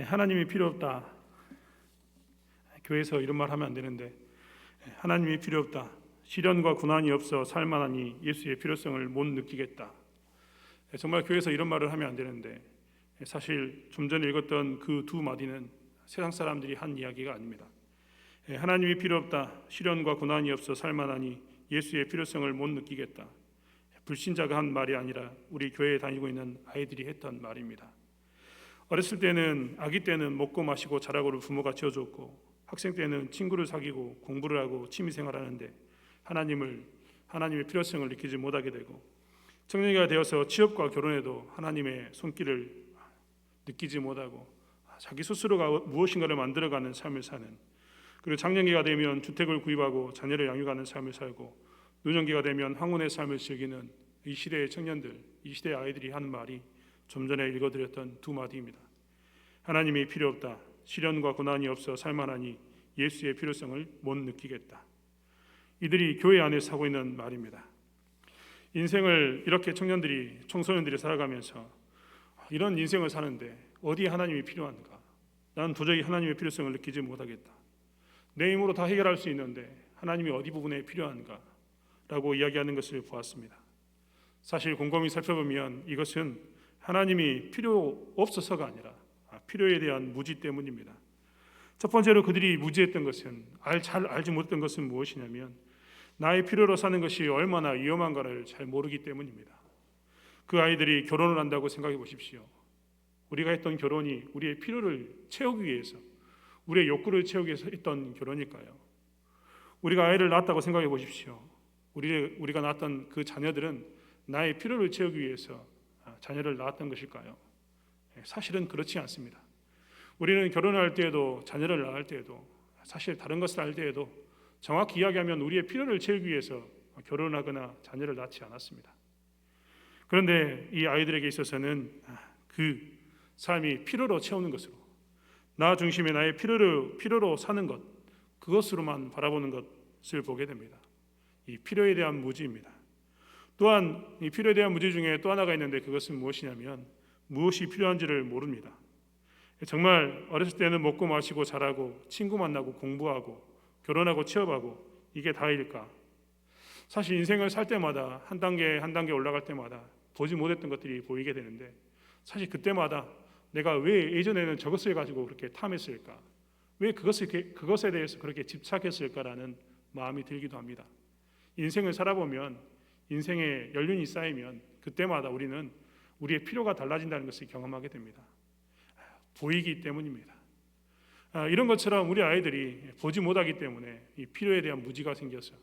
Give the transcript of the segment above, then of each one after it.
하나님이 필요 없다. 교회에서 이런 말 하면 안 되는데, 하나님이 필요 없다. 시련과 고난이 없어 살만하니 예수의 필요성을 못 느끼겠다. 정말 교회에서 이런 말을 하면 안 되는데, 사실 좀 전에 읽었던 그 두 마디는 세상 사람들이 한 이야기가 아닙니다. 하나님이 필요 없다. 시련과 고난이 없어 살만하니 예수의 필요성을 못 느끼겠다. 불신자가 한 말이 아니라 우리 교회에 다니고 있는 아이들이 했던 말입니다. 어렸을 때는, 아기 때는 먹고 마시고 자라고를 부모가 지어줬고, 학생 때는 친구를 사귀고 공부를 하고 취미생활하는데 하나님의 필요성을 느끼지 못하게 되고, 청년기가 되어서 취업과 결혼에도 하나님의 손길을 느끼지 못하고 자기 스스로가 무엇인가를 만들어가는 삶을 사는, 그리고 장년기가 되면 주택을 구입하고 자녀를 양육하는 삶을 살고, 노년기가 되면 황혼의 삶을 즐기는 이 시대의 청년들, 이 시대의 아이들이 하는 말이 좀 전에 읽어드렸던 두 마디입니다. 하나님이 필요 없다. 시련과 고난이 없어 살만하니 예수의 필요성을 못 느끼겠다. 이들이 교회 안에서 하고 있는 말입니다. 인생을 이렇게 청소년들이 살아가면서 이런 인생을 사는데 어디에 하나님이 필요한가? 나는 도저히 하나님의 필요성을 느끼지 못하겠다. 내 힘으로 다 해결할 수 있는데 하나님이 어디 부분에 필요한가? 라고 이야기하는 것을 보았습니다. 사실 곰곰이 살펴보면 이것은 하나님이 필요 없어서가 아니라 필요에 대한 무지 때문입니다. 첫 번째로 그들이 무지했던 것은, 잘 알지 못했던 것은 무엇이냐면, 나의 필요로 사는 것이 얼마나 위험한가를 잘 모르기 때문입니다. 그 아이들이 결혼을 한다고 생각해 보십시오. 우리가 했던 결혼이 우리의 필요를 채우기 위해서, 우리의 욕구를 채우기 위해서 했던 결혼일까요? 우리가 아이를 낳았다고 생각해 보십시오. 우리가 낳았던 그 자녀들은 나의 필요를 채우기 위해서 자녀를 낳았던 것일까요? 사실은 그렇지 않습니다. 우리는 결혼할 때에도, 자녀를 낳을 때에도, 사실 다른 것을 할 때에도 정확히 이야기하면 우리의 필요를 채우기 위해서 결혼하거나 자녀를 낳지 않았습니다. 그런데 이 아이들에게 있어서는 그 삶이 필요로 채우는 것으로, 나 중심의 나의 필요로 사는 것, 그것으로만 바라보는 것을 보게 됩니다. 이 필요에 대한 무지입니다. 또한 이 필요에 대한 무지 중에 또 하나가 있는데, 그것은 무엇이냐면 무엇이 필요한지를 모릅니다. 정말 어렸을 때는 먹고 마시고 자라고 친구 만나고 공부하고 결혼하고 취업하고 이게 다일까? 사실 인생을 살 때마다 한 단계 한 단계 올라갈 때마다 보지 못했던 것들이 보이게 되는데, 사실 그때마다 내가 왜 예전에는 저것을 가지고 그렇게 탐했을까? 왜 그것에 대해서 그렇게 집착했을까라는 마음이 들기도 합니다. 인생을 살아보면, 인생의 연륜이 쌓이면 그때마다 우리는 우리의 필요가 달라진다는 것을 경험하게 됩니다. 보이기 때문입니다. 이런 것처럼 우리 아이들이 보지 못하기 때문에 이 필요에 대한 무지가 생겨서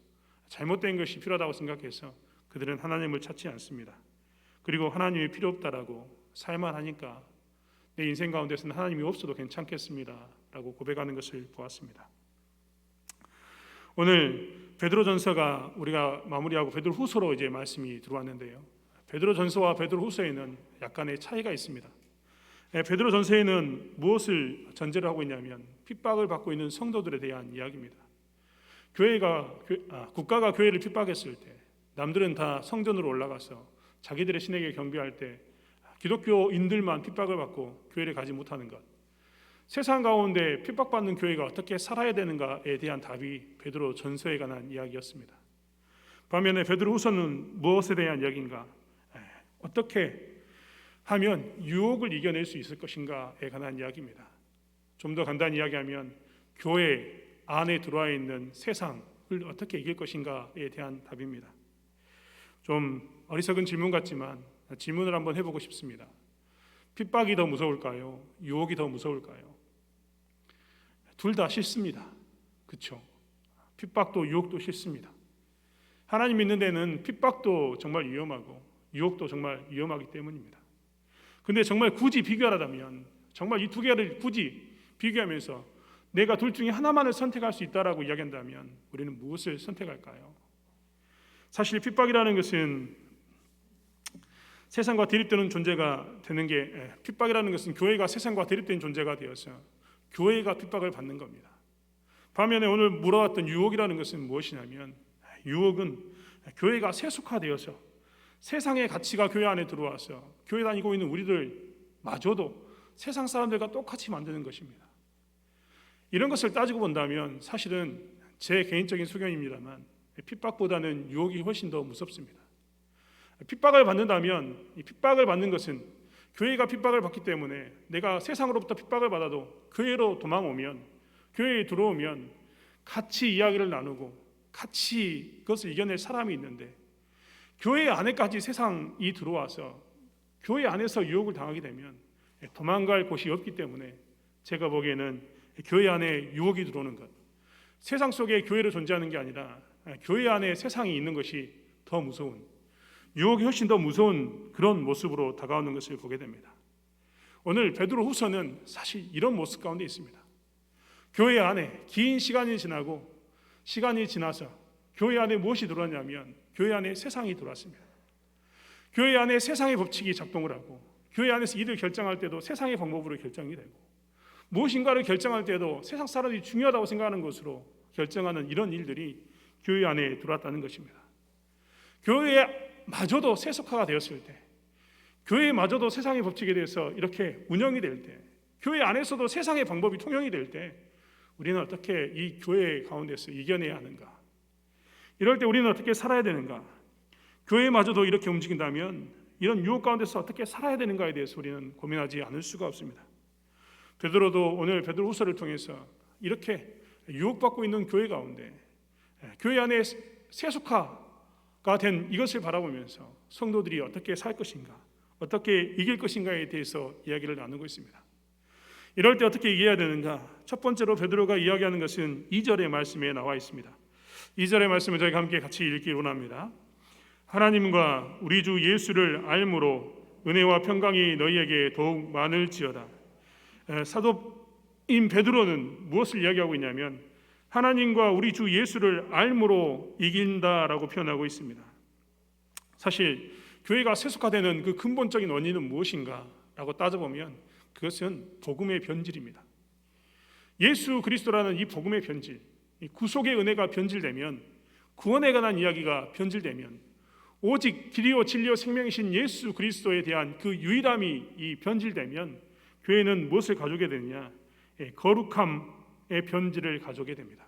잘못된 것이 필요하다고 생각해서 그들은 하나님을 찾지 않습니다. 그리고 하나님이 필요 없다라고 살만 하니까 내 인생 가운데서는 하나님이 없어도 괜찮겠습니다 라고 고백하는 것을 보았습니다. 오늘 베드로전서가 우리가 마무리하고 베드로후서로 이제 말씀이 들어왔는데요, 베드로전서와 베드로후서에는 약간의 차이가 있습니다. 베드로전서에는 무엇을 전제로 하고 있냐면 핍박을 받고 있는 성도들에 대한 이야기입니다. 국가가 교회를 핍박했을 때 남들은 다 성전으로 올라가서 자기들의 신에게 경배할 때 기독교인들만 핍박을 받고 교회를 가지 못하는 것, 세상 가운데 핍박받는 교회가 어떻게 살아야 되는가에 대한 답이 베드로전서에 관한 이야기였습니다. 반면에 베드로후서는 무엇에 대한 이야기인가? 어떻게 하면 유혹을 이겨낼 수 있을 것인가에 관한 이야기입니다. 좀 더 간단히 이야기하면 교회 안에 들어와 있는 세상을 어떻게 이길 것인가에 대한 답입니다. 좀 어리석은 질문 같지만 질문을 한번 해보고 싶습니다. 핍박이 더 무서울까요? 유혹이 더 무서울까요? 둘 다 싫습니다. 그렇죠? 핍박도 유혹도 싫습니다. 하나님 믿는 데는 핍박도 정말 위험하고 유혹도 정말 위험하기 때문입니다. 근데 정말 굳이 비교하라면, 정말 이 두 개를 굳이 비교하면서 내가 둘 중에 하나만을 선택할 수 있다라고 이야기한다면 우리는 무엇을 선택할까요? 사실 핍박이라는 것은 세상과 대립되는 존재가 되는 게, 핍박이라는 것은 교회가 세상과 대립된 존재가 되어서 교회가 핍박을 받는 겁니다. 반면에 오늘 물어왔던 유혹이라는 것은 무엇이냐면, 유혹은 교회가 세속화되어서 세상의 가치가 교회 안에 들어와서 교회 다니고 있는 우리들마저도 세상 사람들과 똑같이 만드는 것입니다. 이런 것을 따지고 본다면 사실은 제 개인적인 소견입니다만 핍박보다는 유혹이 훨씬 더 무섭습니다. 핍박을 받는다면 이 핍박을 받는 것은 교회가 핍박을 받기 때문에 내가 세상으로부터 핍박을 받아도 교회로 도망오면, 교회에 들어오면 같이 이야기를 나누고 같이 그것을 이겨낼 사람이 있는데, 교회 안에까지 세상이 들어와서 교회 안에서 유혹을 당하게 되면 도망갈 곳이 없기 때문에 제가 보기에는 교회 안에 유혹이 들어오는 것, 세상 속에 교회로 존재하는 게 아니라 교회 안에 세상이 있는 것이 더 무서운, 유혹이 훨씬 더 무서운 그런 모습으로 다가오는 것을 보게 됩니다. 오늘 베드로후서는 사실 이런 모습 가운데 있습니다. 교회 안에 긴 시간이 지나서 교회 안에 무엇이 들어왔냐면 교회 안에 세상이 들어왔습니다. 교회 안에 세상의 법칙이 작동을 하고, 교회 안에서 일을 결정할 때도 세상의 방법으로 결정이 되고, 무엇인가를 결정할 때도 세상 사람들이 중요하다고 생각하는 것으로 결정하는 이런 일들이 교회 안에 들어왔다는 것입니다. 교회마저도 세속화가 되었을 때, 교회마저도 세상의 법칙에 대해서 이렇게 운영이 될 때, 교회 안에서도 세상의 방법이 통용이 될 때 우리는 어떻게 이 교회 가운데서 이겨내야 하는가? 이럴 때 우리는 어떻게 살아야 되는가? 교회마저도 이렇게 움직인다면 이런 유혹 가운데서 어떻게 살아야 되는가에 대해서 우리는 고민하지 않을 수가 없습니다. 베드로도 오늘 베드로후서를 통해서 이렇게 유혹받고 있는 교회 가운데 교회 안에 세속화가 된 이것을 바라보면서 성도들이 어떻게 살 것인가, 어떻게 이길 것인가에 대해서 이야기를 나누고 있습니다. 이럴 때 어떻게 이겨야 되는가? 첫 번째로 베드로가 이야기하는 것은 2절의 말씀에 나와 있습니다. 2절의 말씀을 저희가 함께 같이 읽기 원합니다. 하나님과 우리 주 예수를 알므로 은혜와 평강이 너희에게 더욱 많을지어다. 사도인 베드로는 무엇을 이야기하고 있냐면 하나님과 우리 주 예수를 알므로 이긴다라고 표현하고 있습니다. 사실 교회가 세속화되는 그 근본적인 원인은 무엇인가라고 따져보면 그것은 복음의 변질입니다. 예수 그리스도라는 이 복음의 변질, 이 구속의 은혜가 변질되면, 구원에 관한 이야기가 변질되면, 오직 길이요 진리요 생명이신 예수 그리스도에 대한 그 유일함이 이 변질되면 교회는 무엇을 가져오게 되느냐? 거룩함의 변질을 가져오게 됩니다.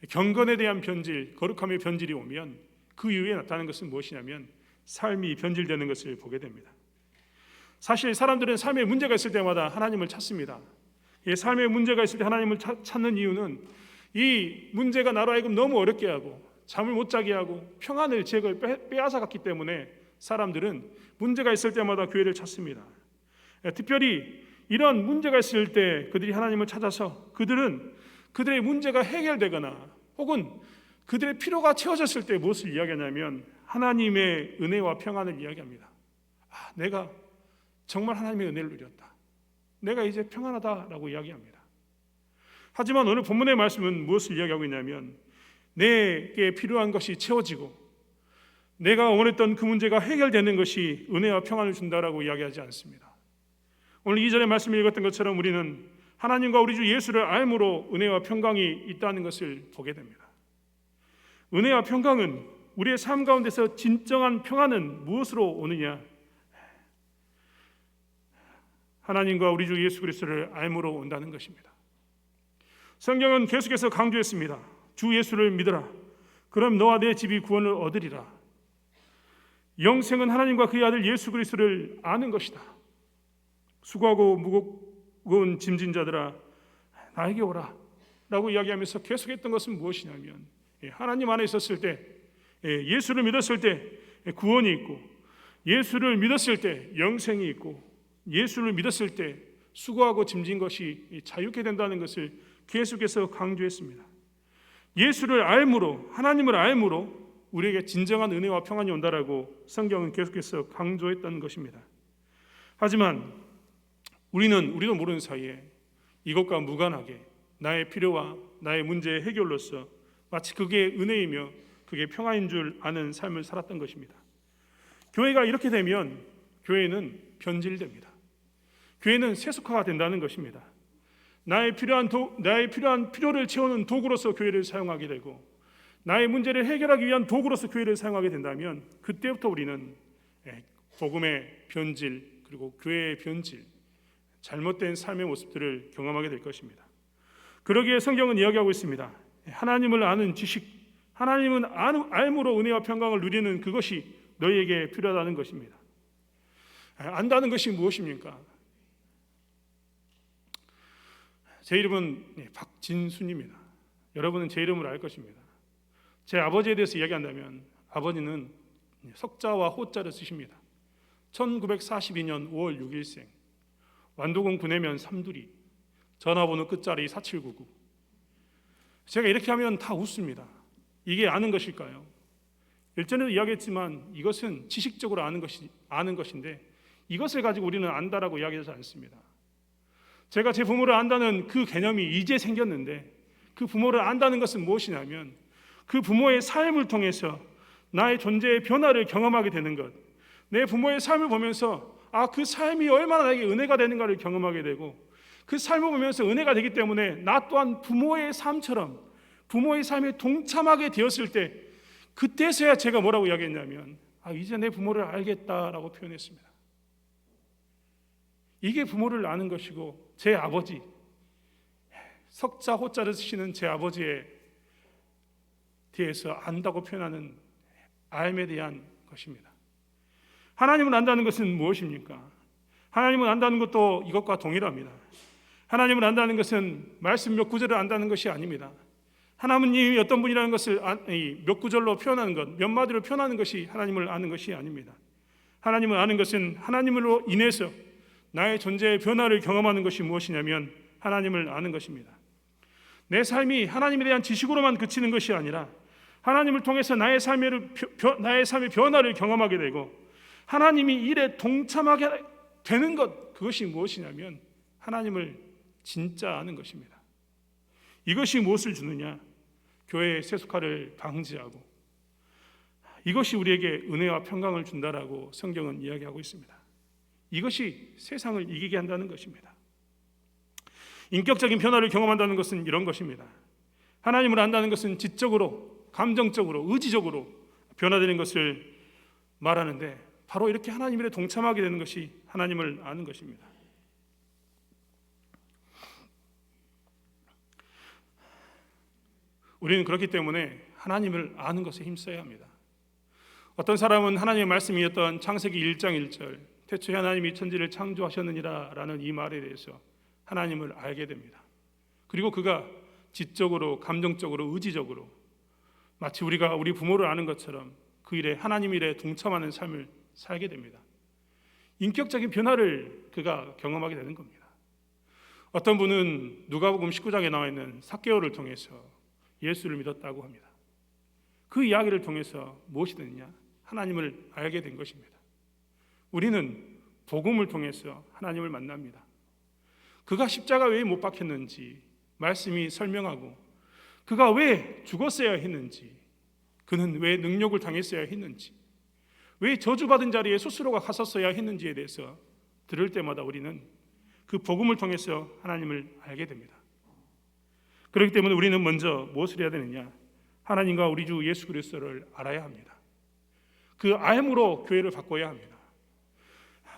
경건에 대한 변질, 거룩함의 변질이 오면 그 이후에 나타나는 것은 무엇이냐면 삶이 변질되는 것을 보게 됩니다. 사실 사람들은 삶에 문제가 있을 때마다 하나님을 찾습니다. 삶에 문제가 있을 때 하나님을 찾는 이유는 이 문제가 나로 하여금 너무 어렵게 하고 잠을 못 자게 하고 평안을 제걸 빼앗아갔기 때문에 사람들은 문제가 있을 때마다 교회를 찾습니다. 특별히 이런 문제가 있을 때 그들이 하나님을 찾아서 그들은 그들의 문제가 해결되거나 혹은 그들의 필요가 채워졌을 때 무엇을 이야기하냐면 하나님의 은혜와 평안을 이야기합니다. 내가 정말 하나님의 은혜를 누렸다, 내가 이제 평안하다라고 이야기합니다. 하지만 오늘 본문의 말씀은 무엇을 이야기하고 있냐면 내게 필요한 것이 채워지고 내가 원했던 그 문제가 해결되는 것이 은혜와 평안을 준다라고 이야기하지 않습니다. 오늘 2절의 말씀을 읽었던 것처럼 우리는 하나님과 우리 주 예수를 알므로 은혜와 평강이 있다는 것을 보게 됩니다. 은혜와 평강은 우리의 삶 가운데서 진정한 평안은 무엇으로 오느냐? 하나님과 우리 주 예수 그리스도를 알므로 온다는 것입니다. 성경은 계속해서 강조했습니다. 주 예수를 믿어라. 그럼 너와 내 집이 구원을 얻으리라. 영생은 하나님과 그의 아들 예수 그리스도를 아는 것이다. 수고하고 무거운 짐진 자들아 나에게 오라 라고 이야기하면서 계속했던 것은 무엇이냐면 하나님 안에 있었을 때, 예수를 믿었을 때 구원이 있고, 예수를 믿었을 때 영생이 있고, 예수를 믿었을 때 수고하고 짐진 것이 자유케 된다는 것을 계속해서 강조했습니다. 예수를 알므로, 하나님을 알므로 우리에게 진정한 은혜와 평안이 온다라고 성경은 계속해서 강조했던 것입니다. 하지만 우리도 모르는 사이에 이것과 무관하게 나의 필요와 나의 문제의 해결로서 마치 그게 은혜이며 그게 평안인 줄 아는 삶을 살았던 것입니다. 교회가 이렇게 되면 교회는 변질됩니다. 교회는 세속화가 된다는 것입니다. 나의 필요한 필요를 채우는 도구로서 교회를 사용하게 되고 나의 문제를 해결하기 위한 도구로서 교회를 사용하게 된다면 그때부터 우리는 복음의 변질 그리고 교회의 변질, 잘못된 삶의 모습들을 경험하게 될 것입니다. 그러기에 성경은 이야기하고 있습니다. 하나님을 아는 지식, 하나님은 알므로 은혜와 평강을 누리는 그것이 너희에게 필요하다는 것입니다. 안다는 것이 무엇입니까? 제 이름은 박진순입니다. 여러분은 제 이름을 알 것입니다. 제 아버지에 대해서 이야기한다면 아버지는 석자와 호자를 쓰십니다. 1942년 5월 6일생, 완도군 구내면 삼두리, 전화번호 끝자리 4799. 제가 이렇게 하면 다 웃습니다. 이게 아는 것일까요? 일전에도 이야기했지만 이것은 지식적으로 아는 것인데 이것을 가지고 우리는 안다라고 이야기하지 않습니다. 제가 제 부모를 안다는 그 개념이 이제 생겼는데, 그 부모를 안다는 것은 무엇이냐면 그 부모의 삶을 통해서 나의 존재의 변화를 경험하게 되는 것, 내 부모의 삶을 보면서 그 삶이 얼마나 나에게 은혜가 되는가를 경험하게 되고, 그 삶을 보면서 은혜가 되기 때문에 나 또한 부모의 삶처럼 부모의 삶에 동참하게 되었을 때, 그때서야 제가 뭐라고 이야기했냐면 이제 내 부모를 알겠다라고 표현했습니다. 이게 부모를 아는 것이고, 제 아버지, 석자 호자를 쓰시는 제 아버지에 대해서 안다고 표현하는 알에 대한 것입니다. 하나님을 안다는 것은 무엇입니까? 하나님을 안다는 것도 이것과 동일합니다. 하나님을 안다는 것은 말씀 몇 구절을 안다는 것이 아닙니다. 하나님이 어떤 분이라는 것을 몇 구절로 표현하는 것, 몇 마디로 표현하는 것이 하나님을 아는 것이 아닙니다. 하나님을 아는 것은 하나님으로 인해서 나의 존재의 변화를 경험하는 것이 무엇이냐면 하나님을 아는 것입니다. 내 삶이 하나님에 대한 지식으로만 그치는 것이 아니라 하나님을 통해서 나의 삶의 변화를 경험하게 되고 하나님이 일에 동참하게 되는 것, 그것이 무엇이냐면 하나님을 진짜 아는 것입니다. 이것이 무엇을 주느냐? 교회의 세속화를 방지하고 이것이 우리에게 은혜와 평강을 준다라고 성경은 이야기하고 있습니다. 이것이 세상을 이기게 한다는 것입니다. 인격적인 변화를 경험한다는 것은 이런 것입니다. 하나님을 안다는 것은 지적으로, 감정적으로, 의지적으로 변화되는 것을 말하는데, 바로 이렇게 하나님 일에 동참하게 되는 것이 하나님을 아는 것입니다. 우리는 그렇기 때문에 하나님을 아는 것에 힘써야 합니다. 어떤 사람은 하나님의 말씀이었던 창세기 1장 1절, 태초에 하나님이 천지를 창조하셨느니라 라는 이 말에 대해서 하나님을 알게 됩니다. 그리고 그가 지적으로, 감정적으로, 의지적으로 마치 우리가 우리 부모를 아는 것처럼 그 일에, 하나님 일에 동참하는 삶을 살게 됩니다. 인격적인 변화를 그가 경험하게 되는 겁니다. 어떤 분은 누가복음 19장에 나와 있는 삭개오를 통해서 예수를 믿었다고 합니다. 그 이야기를 통해서 무엇이 됐냐? 하나님을 알게 된 것입니다. 우리는 복음을 통해서 하나님을 만납니다. 그가 십자가 왜 못 박혔는지 말씀이 설명하고, 그가 왜 죽었어야 했는지, 그는 왜 능력을 당했어야 했는지, 왜 저주받은 자리에 스스로가 갔었어야 했는지에 대해서 들을 때마다 우리는 그 복음을 통해서 하나님을 알게 됩니다. 그렇기 때문에 우리는 먼저 무엇을 해야 되느냐? 하나님과 우리 주 예수 그리스도를 알아야 합니다. 그 알므로 교회를 바꿔야 합니다.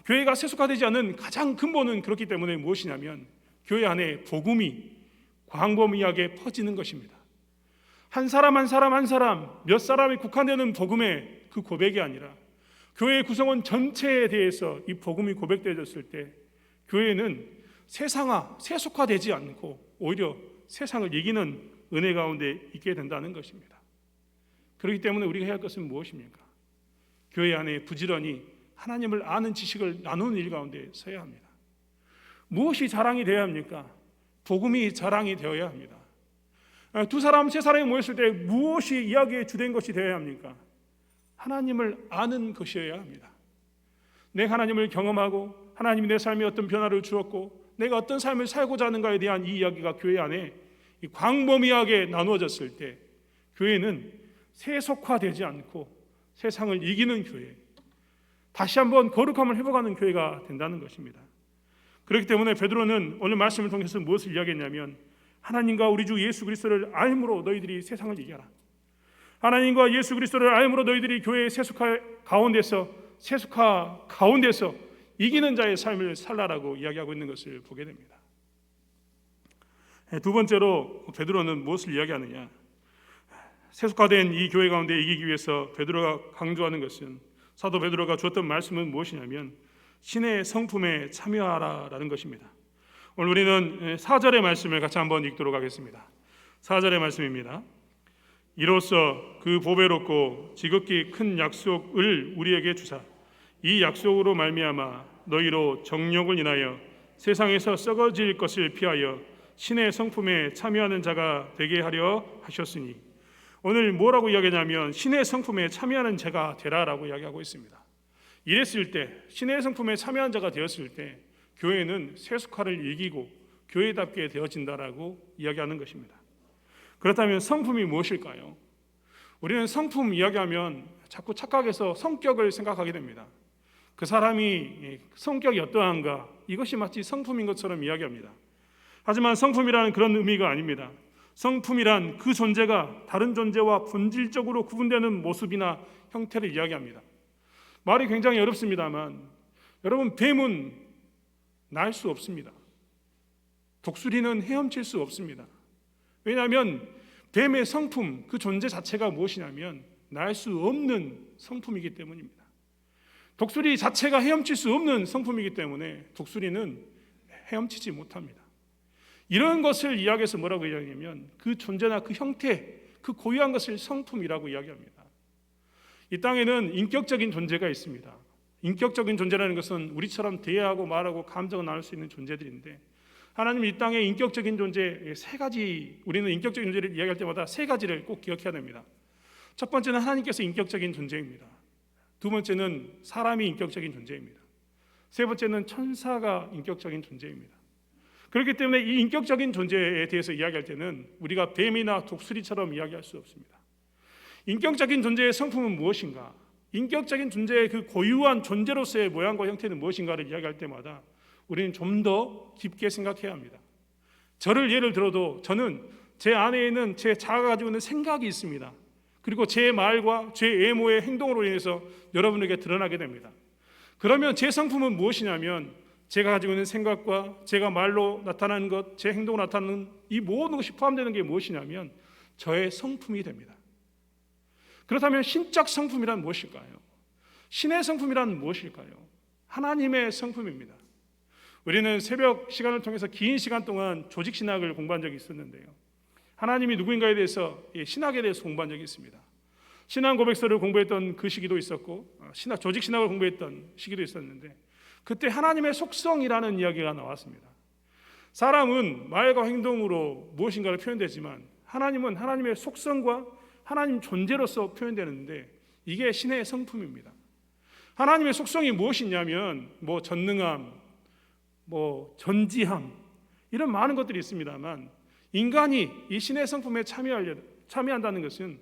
교회가 세속화되지 않는 가장 근본은 그렇기 때문에 무엇이냐면 교회 안에 복음이 광범위하게 퍼지는 것입니다. 한 사람 한 사람 한 사람, 몇 사람이 국한되는 복음의 그 고백이 아니라 교회의 구성원 전체에 대해서 이 복음이 고백되어졌을 때 교회는 세속화되지 않고 오히려 세상을 이기는 은혜 가운데 있게 된다는 것입니다. 그렇기 때문에 우리가 해야 할 것은 무엇입니까? 교회 안에 부지런히 하나님을 아는 지식을 나누는 일 가운데 서야 합니다. 무엇이 자랑이 되어야 합니까? 복음이 자랑이 되어야 합니다. 두 사람, 세 사람이 모였을 때 무엇이 이야기의 주된 것이 되어야 합니까? 하나님을 아는 것이어야 합니다. 내가 하나님을 경험하고 하나님이 내 삶에 어떤 변화를 주었고 내가 어떤 삶을 살고자 하는가에 대한 이 이야기가 교회 안에 광범위하게 나누어졌을 때 교회는 세속화되지 않고 세상을 이기는 교회, 다시 한번 거룩함을 회복하는 교회가 된다는 것입니다. 그렇기 때문에 베드로는 오늘 말씀을 통해서 무엇을 이야기했냐면 하나님과 우리 주 예수 그리스도를 알므로 너희들이 세상을 이겨라. 하나님과 예수 그리스도를 알므로 너희들이 교회의 세속화 가운데서 이기는 자의 삶을 살라라고 이야기하고 있는 것을 보게 됩니다. 두 번째로 베드로는 무엇을 이야기하느냐? 세속화된 이 교회 가운데 이기기 위해서 베드로가 강조하는 것은, 사도 베드로가 주었던 말씀은 무엇이냐면 신의 성품에 참여하라라는 것입니다. 오늘 우리는 4절의 말씀을 같이 한번 읽도록 하겠습니다. 4절의 말씀입니다. 이로써 그 보배롭고 지극히 큰 약속을 우리에게 주사 이 약속으로 말미암아 너희로 정욕을 인하여 세상에서 썩어질 것을 피하여 신의 성품에 참여하는 자가 되게 하려 하셨으니, 오늘 뭐라고 이야기하냐면 신의 성품에 참여하는 자가 되라라고 이야기하고 있습니다. 이랬을 때, 신의 성품에 참여한 자가 되었을 때 교회는 세속화를 이기고 교회답게 되어진다라고 이야기하는 것입니다. 그렇다면 성품이 무엇일까요? 우리는 성품 이야기하면 자꾸 착각해서 성격을 생각하게 됩니다. 그 사람이 성격이 어떠한가, 이것이 마치 성품인 것처럼 이야기합니다. 하지만 성품이라는 그런 의미가 아닙니다. 성품이란 그 존재가 다른 존재와 본질적으로 구분되는 모습이나 형태를 이야기합니다. 말이 굉장히 어렵습니다만, 여러분, 뱀은 날 수 없습니다. 독수리는 헤엄칠 수 없습니다. 왜냐하면 뱀의 성품, 그 존재 자체가 무엇이냐면 날 수 없는 성품이기 때문입니다. 독수리 자체가 헤엄칠 수 없는 성품이기 때문에 독수리는 헤엄치지 못합니다. 이런 것을 이야기해서 뭐라고 이야기하냐면 그 존재나 그 형태, 그 고유한 것을 성품이라고 이야기합니다. 이 땅에는 인격적인 존재가 있습니다. 인격적인 존재라는 것은 우리처럼 대하고 말하고 감정을 나눌 수 있는 존재들인데, 하나님은 이 땅에 인격적인 존재 세 가지, 우리는 인격적인 존재를 이야기할 때마다 세 가지를 꼭 기억해야 됩니다. 첫 번째는 하나님께서 인격적인 존재입니다. 두 번째는 사람이 인격적인 존재입니다. 세 번째는 천사가 인격적인 존재입니다. 그렇기 때문에 이 인격적인 존재에 대해서 이야기할 때는 우리가 뱀이나 독수리처럼 이야기할 수 없습니다. 인격적인 존재의 성품은 무엇인가? 인격적인 존재의 그 고유한 존재로서의 모양과 형태는 무엇인가를 이야기할 때마다 우리는 좀 더 깊게 생각해야 합니다. 저를 예를 들어도 저는 제 안에 있는 제 자아가 가지고 있는 생각이 있습니다. 그리고 제 말과 제 외모의 행동으로 인해서 여러분에게 드러나게 됩니다. 그러면 제 성품은 무엇이냐면 제가 가지고 있는 생각과 제가 말로 나타나는 것, 제 행동으로 나타나는 이 모든 것이 포함되는 게 무엇이냐면 저의 성품이 됩니다. 그렇다면 신적 성품이란 무엇일까요? 신의 성품이란 무엇일까요? 하나님의 성품입니다. 우리는 새벽 시간을 통해서 긴 시간 동안 조직신학을 공부한 적이 있었는데요, 하나님이 누구인가에 대해서, 신학에 대해서 공부한 적이 있습니다. 신앙 고백서를 공부했던 그 시기도 있었고 조직신학을 공부했던 시기도 있었는데, 그때 하나님의 속성이라는 이야기가 나왔습니다. 사람은 말과 행동으로 무엇인가를 표현되지만 하나님은 하나님의 속성과 하나님 존재로서 표현되는데, 이게 신의 성품입니다. 하나님의 속성이 무엇이냐면 전능함, 전지함, 이런 많은 것들이 있습니다만, 인간이 이 신의 성품에 참여한다는 것은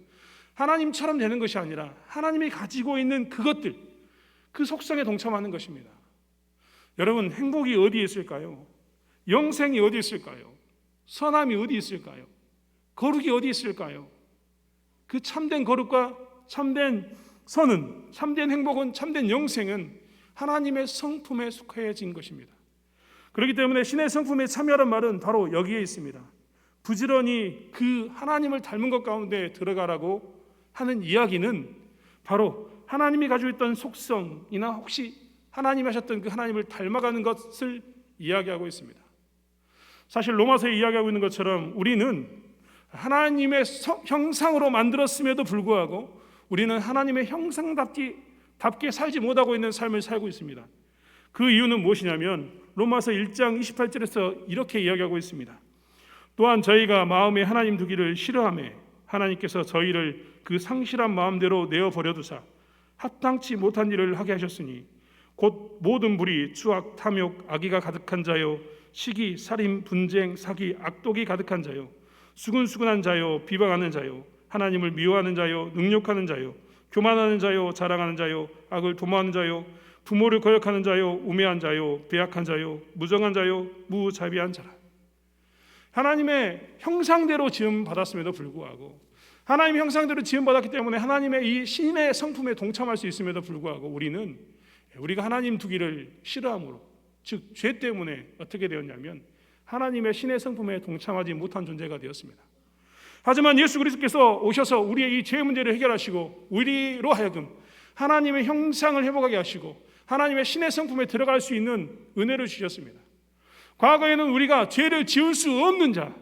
하나님처럼 되는 것이 아니라 하나님이 가지고 있는 그것들, 그 속성에 동참하는 것입니다. 여러분, 행복이 어디에 있을까요? 영생이 어디 있을까요? 선함이 어디 있을까요? 거룩이 어디 있을까요? 그 참된 거룩과 참된 선은, 참된 행복은, 참된 영생은 하나님의 성품에 속해진 것입니다. 그렇기 때문에 신의 성품에 참여하는 말은 바로 여기에 있습니다. 부지런히 그 하나님을 닮은 것 가운데 들어가라고 하는 이야기는 바로 하나님이 가지고 있던 속성이나 혹시 하나님이 하셨던 그 하나님을 닮아가는 것을 이야기하고 있습니다. 사실 로마서에 이야기하고 있는 것처럼 우리는 하나님의 형상으로 만들었음에도 불구하고 우리는 하나님의 형상답게 살지 못하고 있는 삶을 살고 있습니다. 그 이유는 무엇이냐면 로마서 1장 28절에서 이렇게 이야기하고 있습니다. 또한 저희가 마음에 하나님 두기를 싫어하며 하나님께서 저희를 그 상실한 마음대로 내어버려 두사 합당치 못한 일을 하게 하셨으니 곧 모든 불의, 추악, 탐욕, 악의가 가득한 자요, 시기, 살인, 분쟁, 사기, 악독이 가득한 자요, 수근수근한 자요, 비방하는 자요, 하나님을 미워하는 자요, 능욕하는 자요, 교만하는 자요, 자랑하는 자요, 악을 도모하는 자요, 부모를 거역하는 자요, 우매한 자요, 배약한 자요, 무정한 자요, 무자비한 자라. 하나님의 형상대로 지음 받았음에도 불구하고, 하나님의 형상대로 지음 받았기 때문에 하나님의 이 신의 성품에 동참할 수 있음에도 불구하고 우리는 우리가 하나님 두기를 싫어함으로, 즉 죄 때문에 어떻게 되었냐면 하나님의 신의 성품에 동참하지 못한 존재가 되었습니다. 하지만 예수 그리스도께서 오셔서 우리의 이 죄 문제를 해결하시고 우리로 하여금 하나님의 형상을 회복하게 하시고 하나님의 신의 성품에 들어갈 수 있는 은혜를 주셨습니다. 과거에는 우리가 죄를 지을 수 없는 자,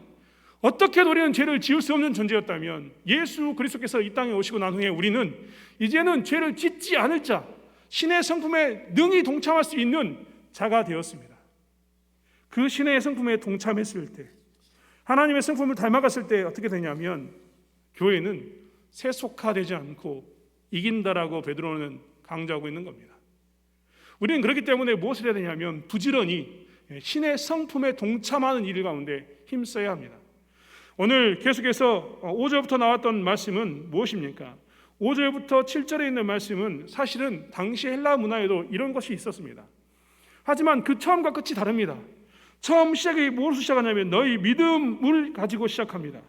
어떻게도 우리는 죄를 지을 수 없는 존재였다면 예수 그리스도께서 이 땅에 오시고 난 후에 우리는 이제는 죄를 짓지 않을 자, 신의 성품에 능히 동참할 수 있는 자가 되었습니다. 그 신의 성품에 동참했을 때, 하나님의 성품을 닮아갔을 때 어떻게 되냐면 교회는 세속화되지 않고 이긴다라고 베드로는 강조하고 있는 겁니다. 우리는 그렇기 때문에 무엇을 해야 되냐면 부지런히 신의 성품에 동참하는 일 가운데 힘써야 합니다. 오늘 계속해서 5절부터 나왔던 말씀은 무엇입니까? 5절부터 7절에 있는 말씀은 사실은 당시 헬라 문화에도 이런 것이 있었습니다. 하지만 그 처음과 끝이 다릅니다. 처음 시작이 무엇으로 시작하냐면 너희 믿음을 가지고 시작합니다.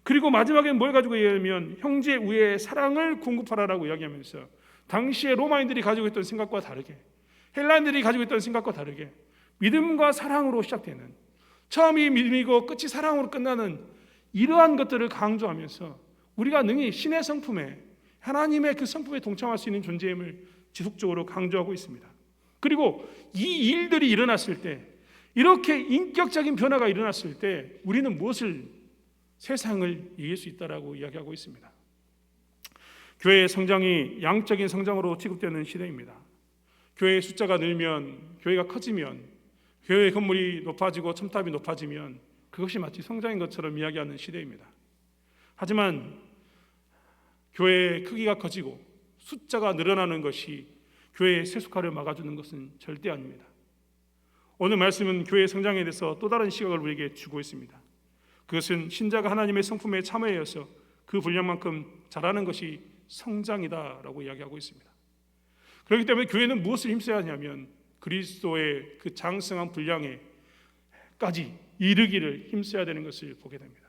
그리고 마지막에 뭘 가지고 얘기하면 형제 우애의 사랑을 공급하라라고 이야기하면서 당시에 로마인들이 가지고 있던 생각과 다르게, 헬라인들이 가지고 있던 생각과 다르게 믿음과 사랑으로 시작되는, 처음이 믿음이고 끝이 사랑으로 끝나는 이러한 것들을 강조하면서 우리가 능히 신의 성품에, 하나님의 그 성품에 동참할 수 있는 존재임을 지속적으로 강조하고 있습니다. 그리고 이 일들이 일어났을 때, 이렇게 인격적인 변화가 일어났을 때 우리는 무엇을, 세상을 이길 수 있다라고 이야기하고 있습니다. 교회의 성장이 양적인 성장으로 취급되는 시대입니다. 교회의 숫자가 늘면, 교회가 커지면, 교회의 건물이 높아지고 첨탑이 높아지면 그것이 마치 성장인 것처럼 이야기하는 시대입니다. 하지만 교회의 크기가 커지고 숫자가 늘어나는 것이 교회의 세속화를 막아주는 것은 절대 아닙니다. 오늘 말씀은 교회의 성장에 대해서 또 다른 시각을 우리에게 주고 있습니다. 그것은 신자가 하나님의 성품에 참여하여서 그 분량만큼 자라는 것이 성장이다라고 이야기하고 있습니다. 그렇기 때문에 교회는 무엇을 힘써야 하냐면 그리스도의 그 장성한 분량에까지 이르기를 힘써야 되는 것을 보게 됩니다.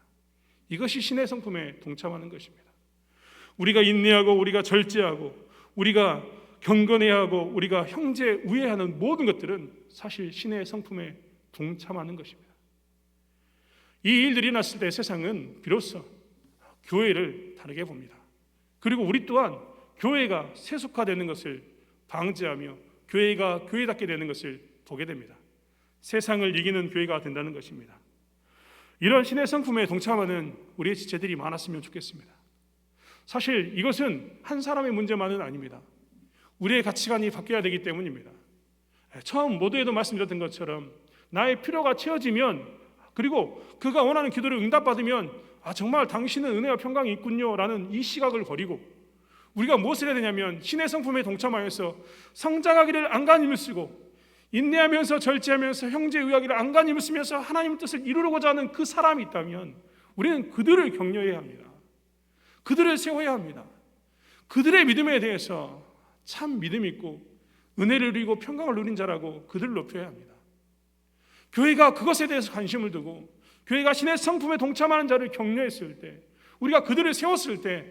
이것이 신의 성품에 동참하는 것입니다. 우리가 인내하고 우리가 절제하고 우리가 경건해야 하고 우리가 형제 우애하는 모든 것들은 사실 신의 성품에 동참하는 것입니다. 이 일들이 났을 때 세상은 비로소 교회를 다르게 봅니다. 그리고 우리 또한 교회가 세속화되는 것을 방지하며 교회가 교회답게 되는 것을 보게 됩니다. 세상을 이기는 교회가 된다는 것입니다. 이런 신의 성품에 동참하는 우리의 지체들이 많았으면 좋겠습니다. 사실 이것은 한 사람의 문제만은 아닙니다. 우리의 가치관이 바뀌어야 되기 때문입니다. 처음 모두에도 말씀드렸던 것처럼 나의 필요가 채워지면, 그리고 그가 원하는 기도를 응답받으면 정말 당신은 은혜와 평강이 있군요 라는 이 시각을 버리고 우리가 무엇을 해야 되냐면 신의 성품에 동참하여서 성장하기를 안간힘을 쓰고 인내하면서 절제하면서 형제의하기를 안간힘을 쓰면서 하나님의 뜻을 이루려고자 하는 그 사람이 있다면 우리는 그들을 격려해야 합니다. 그들을 세워야 합니다. 그들의 믿음에 대해서 참 믿음 있고 은혜를 누리고 평강을 누린 자라고 그들을 높여야 합니다. 교회가 그것에 대해서 관심을 두고 교회가 신의 성품에 동참하는 자를 격려했을 때, 우리가 그들을 세웠을 때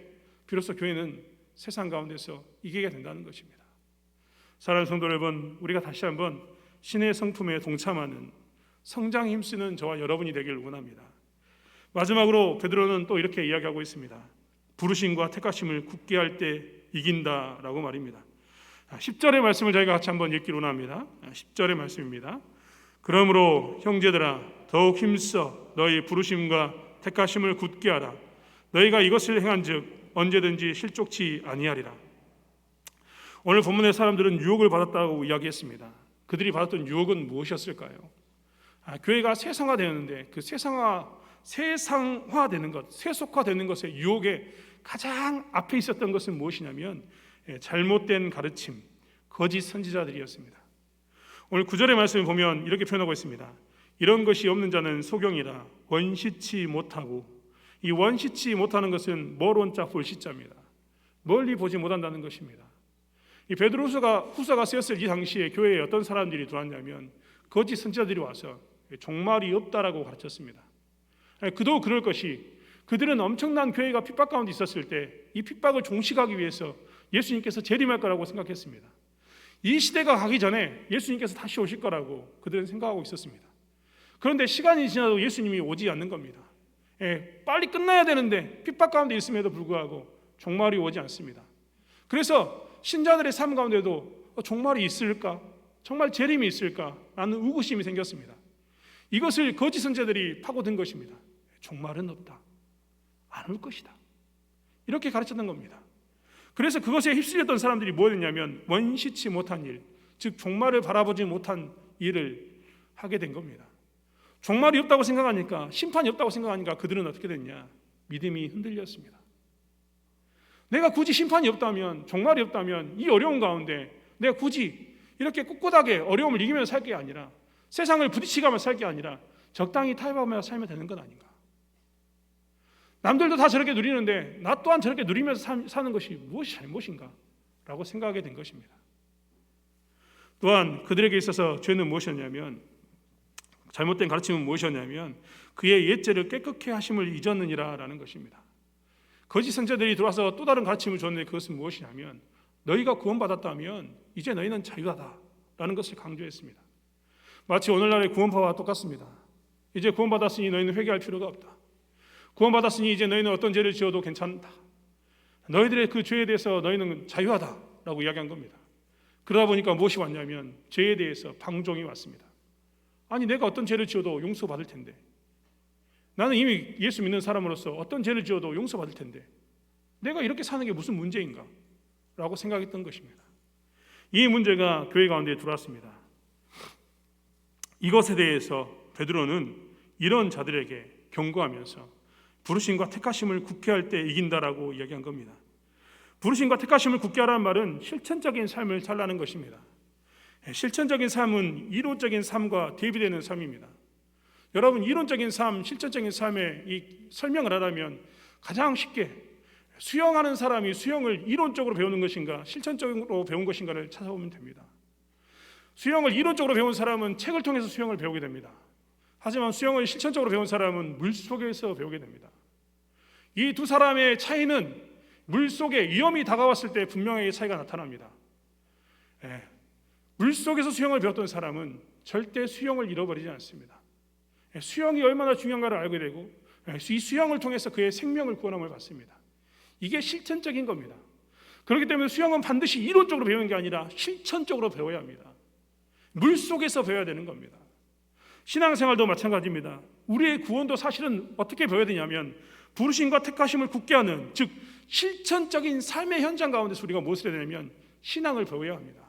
비로소 교회는 세상 가운데서 이기게 된다는 것입니다. 사랑하는 성도 여러분, 우리가 다시 한번 신의 성품에 동참하는 성장에 힘쓰는 저와 여러분이 되기를 원합니다. 마지막으로 베드로는 또 이렇게 이야기하고 있습니다. 부르심과 택하심을 굳게 할 때 이긴다라고 말입니다. 10절의 말씀을 저희가 같이 한번 읽기로 합니다. 10절의 말씀입니다. 그러므로 형제들아 더욱 힘써 너희 부르심과 택하심을 굳게 하라. 너희가 이것을 행한즉 언제든지 실족치 아니하리라. 오늘 본문의 사람들은 유혹을 받았다고 이야기했습니다. 그들이 받았던 유혹은 무엇이었을까요? 교회가 세상화되었는데 그 세상화되는 것, 세속화되는 것의 유혹에 가장 앞에 있었던 것은 무엇이냐면 잘못된 가르침, 거짓 선지자들이었습니다. 오늘 9절의 말씀을 보면 이렇게 표현하고 있습니다. 이런 것이 없는 자는 소경이라 원시치 못하고, 이 원시치 못하는 것은 멀원자 볼시자입니다. 멀리 보지 못한다는 것입니다. 이 베드로 후서가 쓰였을 이 당시에 교회에 어떤 사람들이 들어왔냐면 거짓 선지자들이 와서 종말이 없다라고 가르쳤습니다. 그도 그럴 것이, 그들은 엄청난 교회가 핍박 가운데 있었을 때 이 핍박을 종식하기 위해서 예수님께서 재림할 거라고 생각했습니다. 이 시대가 가기 전에 예수님께서 다시 오실 거라고 그들은 생각하고 있었습니다. 그런데 시간이 지나도 예수님이 오지 않는 겁니다. 빨리 끝나야 되는데 핍박 가운데 있음에도 불구하고 종말이 오지 않습니다. 그래서 신자들의 삶 가운데도 종말이 있을까? 정말 재림이 있을까? 라는 의구심이 생겼습니다. 이것을 거짓 선지자들이 파고든 것입니다. 종말은 없다. 안 올 것이다. 이렇게 가르쳤던 겁니다. 그래서 그것에 휩쓸렸던 사람들이 뭐였냐면 원시치 못한 일, 즉 종말을 바라보지 못한 일을 하게 된 겁니다. 종말이 없다고 생각하니까, 심판이 없다고 생각하니까 그들은 어떻게 됐냐? 믿음이 흔들렸습니다. 내가 굳이 심판이 없다면, 종말이 없다면 이 어려운 가운데 내가 굳이 이렇게 꿋꿋하게 어려움을 이기면서 살 게 아니라, 세상을 부딪히가면서 살 게 아니라 적당히 타협하면서 살면 되는 건 아닌가? 남들도 다 저렇게 누리는데 나 또한 저렇게 누리면서 사는 것이 무엇이 잘못인가? 라고 생각하게 된 것입니다. 또한 그들에게 있어서 죄는 무엇이었냐면, 잘못된 가르침은 무엇이었냐면 그의 옛죄를 깨끗게 하심을 잊었느니라 라는 것입니다. 거짓 선지자들이 들어와서 또 다른 가르침을 줬는데 그것은 무엇이냐면 너희가 구원받았다면 이제 너희는 자유하다 라는 것을 강조했습니다. 마치 오늘날의 구원파와 똑같습니다. 이제 구원받았으니 너희는 회개할 필요가 없다. 구원받았으니 이제 너희는 어떤 죄를 지어도 괜찮다. 너희들의 그 죄에 대해서 너희는 자유하다 라고 이야기한 겁니다. 그러다 보니까 무엇이 왔냐면 죄에 대해서 방종이 왔습니다. 아니 내가 어떤 죄를 지어도 용서받을 텐데, 나는 이미 예수 믿는 사람으로서 어떤 죄를 지어도 용서받을 텐데 내가 이렇게 사는 게 무슨 문제인가? 라고 생각했던 것입니다. 이 문제가 교회 가운데 들어왔습니다. 이것에 대해서 베드로는 이런 자들에게 경고하면서 부르심과 택하심을 굳게 할 때 이긴다라고 이야기한 겁니다. 부르심과 택하심을 굳게 하라는 말은 실천적인 삶을 살라는 것입니다. 실천적인 삶은 이론적인 삶과 대비되는 삶입니다. 여러분, 이론적인 삶, 실천적인 삶의 이 설명을 하라면 가장 쉽게 수영하는 사람이 수영을 이론적으로 배우는 것인가 실천적으로 배운 것인가를 찾아보면 됩니다. 수영을 이론적으로 배운 사람은 책을 통해서 수영을 배우게 됩니다. 하지만 수영을 실천적으로 배운 사람은 물속에서 배우게 됩니다. 이 두 사람의 차이는 물속에 위험이 다가왔을 때 분명하게 차이가 나타납니다. 물속에서 수영을 배웠던 사람은 절대 수영을 잃어버리지 않습니다. 수영이 얼마나 중요한가를 알게 되고 이 수영을 통해서 그의 생명을 구원함을 받습니다. 이게 실천적인 겁니다. 그렇기 때문에 수영은 반드시 이론적으로 배우는 게 아니라 실천적으로 배워야 합니다. 물속에서 배워야 되는 겁니다. 신앙생활도 마찬가지입니다. 우리의 구원도 사실은 어떻게 배워야 되냐면 부르심과 택하심을 굳게 하는, 즉 실천적인 삶의 현장 가운데서 우리가 무엇을 해야 되냐면 신앙을 배워야 합니다.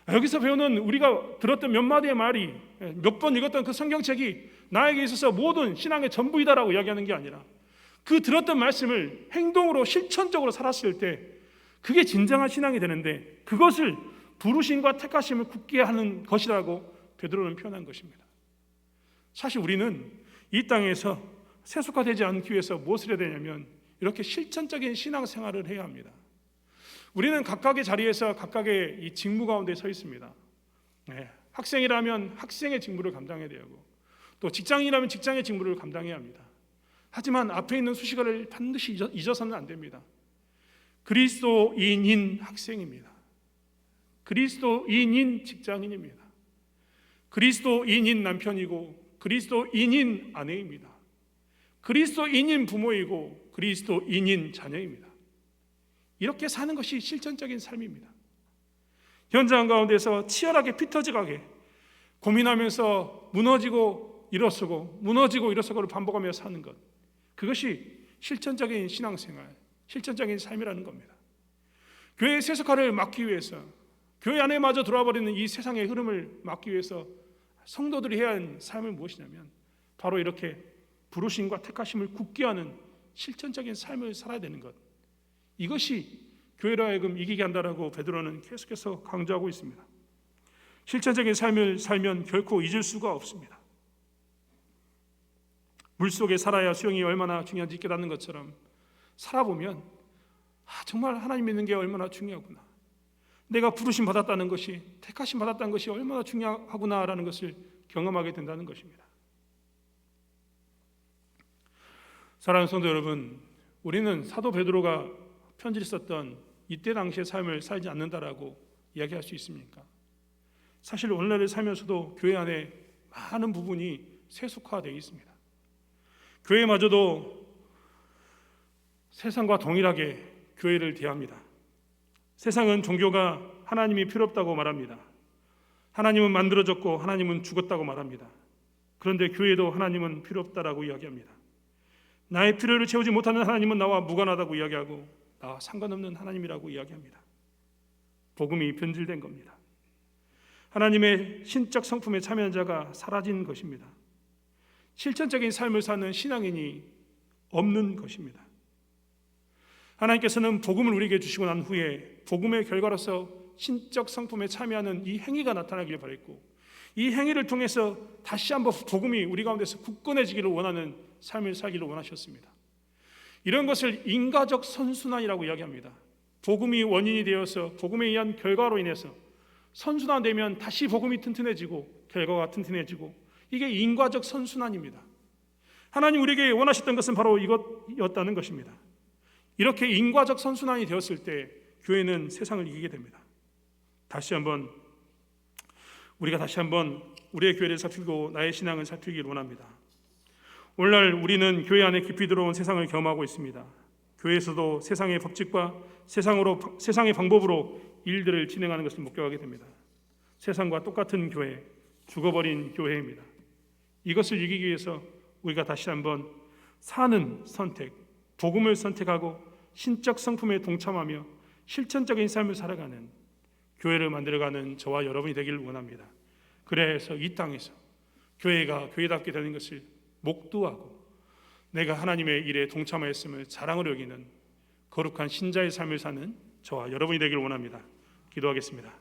여기서 배우는 우리가 들었던 몇 마디의 말이, 몇 번 읽었던 그 성경책이 나에게 있어서 모든 신앙의 전부이다라고 이야기하는 게 아니라 그 들었던 말씀을 행동으로 실천적으로 살았을 때 그게 진정한 신앙이 되는데, 그것을 부르심과 택하심을 굳게 하는 것이라고 베드로는 표현한 것입니다. 사실 우리는 이 땅에서 세속화되지 않기 위해서 무엇을 해야 되냐면 이렇게 실천적인 신앙생활을 해야 합니다. 우리는 각각의 자리에서 각각의 이 직무 가운데 서 있습니다. 학생이라면 학생의 직무를 감당해야 되고, 또 직장인이라면 직장의 직무를 감당해야 합니다. 하지만 앞에 있는 수식어를 반드시 잊어서는 안 됩니다. 그리스도인인 학생입니다. 그리스도인인 직장인입니다. 그리스도인인 남편이고 그리스도인인 아내입니다. 그리스도인인 부모이고 그리스도인인 자녀입니다. 이렇게 사는 것이 실천적인 삶입니다. 현장 가운데서 치열하게 피터져가게 고민하면서 무너지고 일어서고 무너지고 일어서고를 반복하며 사는 것, 그것이 실천적인 신앙생활, 실천적인 삶이라는 겁니다. 교회의 세속화를 막기 위해서, 교회 안에 마저 들어와버리는 이 세상의 흐름을 막기 위해서 성도들이 해야 하는 삶은 무엇이냐면 바로 이렇게 부르심과 택하심을 굳게 하는 실천적인 삶을 살아야 되는 것, 이것이 교회로 하여금 이기게 한다라고 베드로는 계속해서 강조하고 있습니다. 실천적인 삶을 살면 결코 잊을 수가 없습니다. 물속에 살아야 수영이 얼마나 중요한지 깨닫는 것처럼 살아보면 정말 하나님 믿는 게 얼마나 중요하구나, 내가 부르심 받았다는 것이, 택하심 받았다는 것이 얼마나 중요하구나라는 것을 경험하게 된다는 것입니다. 사랑하는 성도 여러분, 우리는 사도 베드로가 편지를 썼던 이때 당시의 삶을 살지 않는다라고 이야기할 수 있습니까? 사실 오늘날을 살면서도 교회 안에 많은 부분이 세속화되어 있습니다. 교회마저도 세상과 동일하게 교회를 대합니다. 세상은 종교가 하나님이 필요 없다고 말합니다. 하나님은 만들어졌고 하나님은 죽었다고 말합니다. 그런데 교회도 하나님은 필요 없다라고 이야기합니다. 나의 필요를 채우지 못하는 하나님은 나와 무관하다고 이야기하고 나와 상관없는 하나님이라고 이야기합니다. 복음이 변질된 겁니다. 하나님의 신적 성품에 참여한 자가 사라진 것입니다. 실천적인 삶을 사는 신앙인이 없는 것입니다. 하나님께서는 복음을 우리에게 주시고 난 후에 복음의 결과로서 신적 성품에 참여하는 이 행위가 나타나기를 바랬고, 이 행위를 통해서 다시 한번 복음이 우리 가운데서 굳건해지기를 원하는 삶을 살기를 원하셨습니다. 이런 것을 인과적 선순환이라고 이야기합니다. 복음이 원인이 되어서 복음에 의한 결과로 인해서 선순환되면 다시 복음이 튼튼해지고 결과가 튼튼해지고, 이게 인과적 선순환입니다. 하나님 우리에게 원하셨던 것은 바로 이것이었다는 것입니다. 이렇게 인과적 선순환이 되었을 때 교회는 세상을 이기게 됩니다. 우리가 다시 한번 우리의 교회를 살피고 나의 신앙을 살피기를 원합니다. 오늘날 우리는 교회 안에 깊이 들어온 세상을 경험하고 있습니다. 교회에서도 세상의 법칙과 세상의 방법으로 일들을 진행하는 것을 목격하게 됩니다. 세상과 똑같은 교회, 죽어버린 교회입니다. 이것을 이기기 위해서 우리가 다시 한번 사는 선택, 복음을 선택하고 신적 성품에 동참하며 실천적인 삶을 살아가는 교회를 만들어가는 저와 여러분이 되기를 원합니다. 그래서 이 땅에서 교회가 교회답게 되는 것을 목도하고 내가 하나님의 일에 동참하였음을 자랑으로 여기는 거룩한 신자의 삶을 사는 저와 여러분이 되기를 원합니다. 기도하겠습니다.